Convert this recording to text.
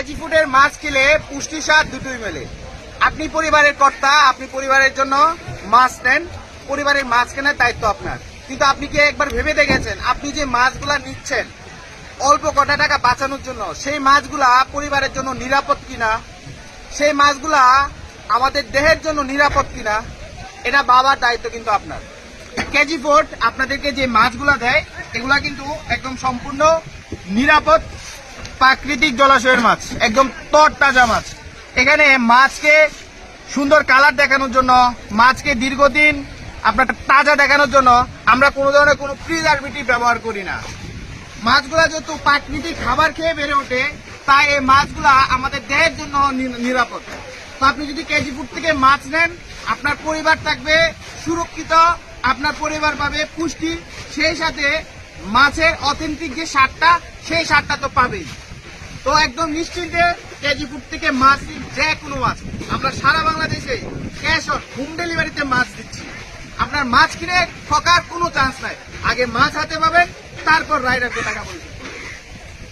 KG ফুডের মাছ খেলে পুষ্টি স্বাদ দুটোই মেলে। আপনি পরিবারের কর্তা, আপনি পরিবারের জন্য মাছ নেন, পরিবারের মাছ কেনার দায়িত্ব আপনার। কিন্তু আপনি কি একবার ভেবে দেখেছেন আপনি যে মাছগুলা নিচ্ছেন অল্প কটা টাকা বাঁচানোর জন্য, সেই মাছগুলা পরিবারের জন্য নিরাপদ কিনা, সেই মাছগুলা আমাদের দেহের জন্য নিরাপদ কিনা, এটা বাবার দায়িত্ব কিন্তু আপনার। কেজি ফুড আপনাদেরকে যে মাছগুলা দেয় এগুলা কিন্তু একদম সম্পূর্ণ নিরাপদ প্রাকৃতিক জলাশয়ের মাছ, একদম তরতাজা মাছ। এখানে মাছকে সুন্দর কালার দেখানোর জন্য, মাছকে দীর্ঘদিন আপনার তাজা দেখানোর জন্য আমরা কোনো ধরনের কোনো প্রিজারভেটিভ ব্যবহার করি না। মাছগুলা যেহেতু প্রাকৃতিক খাবার খেয়ে বেড়ে ওঠে, তাই এই মাছগুলা আমাদের দেহের জন্য নিরাপদ। তো আপনি যদি কেজি ফুড থেকে মাছ নেন, আপনার পরিবার থাকবে সুরক্ষিত, আপনার পরিবার পাবে পুষ্টি, সেই সাথে মাছের অথেন্টিক যে স্বাদটা, সেই স্বাদটা তো পাবেই। তো একদম নিশ্চিন্তে কেজি ফুড থেকে মাছ, যে কোনো মাছ আমরা সারা বাংলাদেশে ক্যাশ অন হোম ডেলিভারিতে মাছ দিচ্ছি। আপনার মাছ কিনে ঠকার কোনো চান্স নাই। আগে মাছ হাতে পাবেন, তারপর রাইডারকে টাকা বলবেন।